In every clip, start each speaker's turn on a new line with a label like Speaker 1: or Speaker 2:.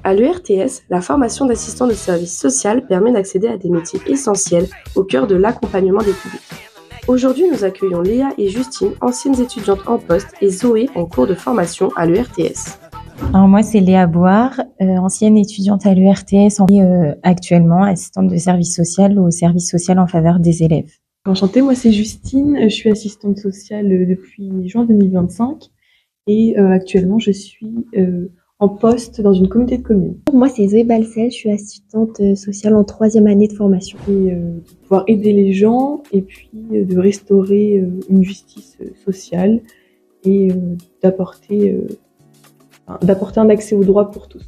Speaker 1: À l'ERTS, la formation d'assistant de service social permet d'accéder à des métiers essentiels au cœur de l'accompagnement des publics. Aujourd'hui, nous accueillons Léa et Justine, anciennes étudiantes en poste, et Zoé en cours de formation à l'ERTS.
Speaker 2: Alors moi, c'est Léa Boire, ancienne étudiante à l'ERTS et actuellement assistante de service social au service social en faveur des élèves.
Speaker 3: Enchantée, moi c'est Justine, je suis assistante sociale depuis juin 2025 et actuellement je suis en poste dans une communauté de communes.
Speaker 4: Moi c'est Zoé Balcel, je suis assistante sociale en 3e année de formation.
Speaker 3: Et de pouvoir aider les gens et puis de restaurer une justice sociale et d'apporter un accès aux droits pour tous.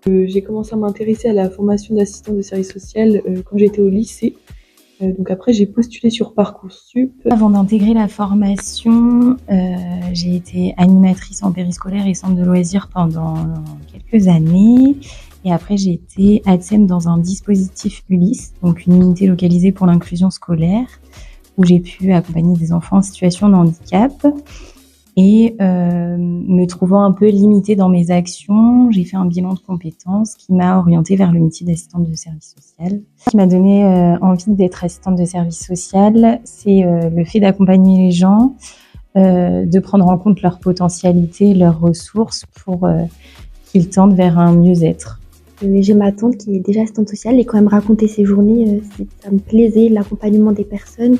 Speaker 3: J'ai commencé à m'intéresser à la formation d'assistante de service social quand j'étais au lycée. Donc après, j'ai postulé sur Parcoursup.
Speaker 2: Avant d'intégrer la formation, j'ai été animatrice en périscolaire et centre de loisirs pendant quelques années. Et après, j'ai été ATSEM dans un dispositif Ulysse, donc une unité localisée pour l'inclusion scolaire, où j'ai pu accompagner des enfants en situation de handicap. Et me trouvant un peu limitée dans mes actions, j'ai fait un bilan de compétences qui m'a orientée vers le métier d'assistante de service social. Ce qui m'a donné envie d'être assistante de service social, c'est le fait d'accompagner les gens, de prendre en compte leurs potentialités, leurs ressources pour qu'ils tendent vers un mieux-être.
Speaker 4: J'ai ma tante qui est déjà assistante sociale et quand elle me racontait ses journées, ça me plaisait, l'accompagnement des personnes.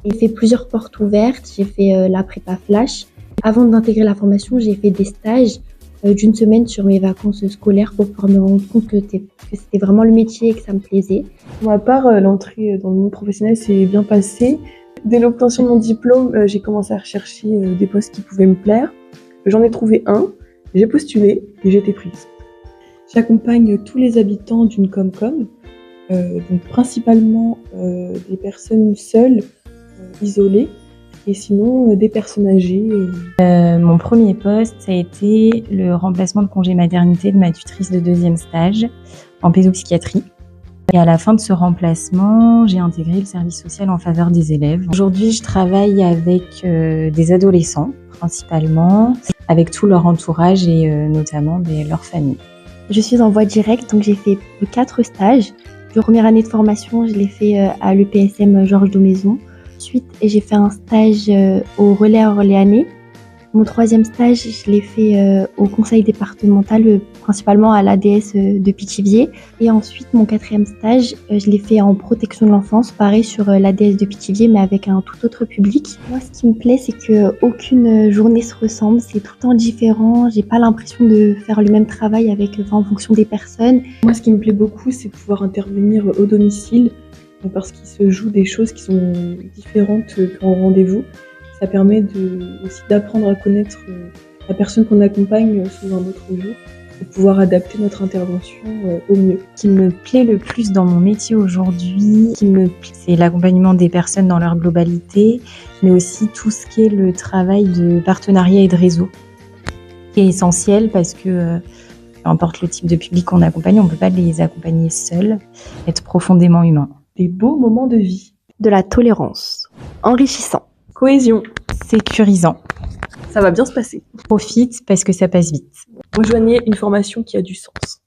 Speaker 4: J'ai fait plusieurs portes ouvertes, j'ai fait la prépa flash. Avant d'intégrer la formation, j'ai fait des stages d'une semaine sur mes vacances scolaires pour pouvoir me rendre compte que c'était vraiment le métier et que ça me plaisait.
Speaker 3: Pour ma part, l'entrée dans le monde professionnel s'est bien passée. Dès l'obtention de mon diplôme, j'ai commencé à rechercher des postes qui pouvaient me plaire. J'en ai trouvé un, j'ai postulé et j'ai été prise. J'accompagne tous les habitants d'une Comcom, donc principalement des personnes seules, isolées, et sinon des personnes âgées.
Speaker 2: Mon premier poste, ça a été le remplacement de congé maternité de ma tutrice de 2e stage en pédopsychiatrie. Et à la fin de ce remplacement, j'ai intégré le service social en faveur des élèves. Aujourd'hui, je travaille avec des adolescents, principalement, avec tout leur entourage et notamment leur famille.
Speaker 4: Je suis en voie directe, donc j'ai fait 4 stages. La première année de formation, je l'ai fait à l'EPSM Georges Daumaison. Ensuite, j'ai fait un stage au Relais Orléanais. Mon 3e stage, je l'ai fait au conseil départemental, principalement à l'ADS de Pithiviers. Et ensuite, mon 4e stage, je l'ai fait en protection de l'enfance, pareil sur l'ADS de Pithiviers, mais avec un tout autre public. Moi, ce qui me plaît, c'est qu'aucune journée se ressemble, c'est tout le temps différent. J'ai pas l'impression de faire le même travail en fonction des personnes.
Speaker 3: Moi, ce qui me plaît beaucoup, c'est de pouvoir intervenir au domicile, parce qu'il se joue des choses qui sont différentes qu'en rendez-vous. Ça permet aussi d'apprendre à connaître la personne qu'on accompagne sous un autre jour et pouvoir adapter notre intervention au mieux.
Speaker 2: Ce qui me plaît le plus dans mon métier aujourd'hui, c'est l'accompagnement des personnes dans leur globalité, mais aussi tout ce qui est le travail de partenariat et de réseau, qui est essentiel parce que peu importe le type de public qu'on accompagne, on ne peut pas les accompagner seuls, être profondément humain.
Speaker 3: Des beaux moments de vie.
Speaker 4: De la tolérance. Enrichissant.
Speaker 3: Cohésion.
Speaker 2: Sécurisant.
Speaker 3: Ça va bien se passer.
Speaker 2: Profite parce que ça passe vite.
Speaker 3: Rejoignez une formation qui a du sens.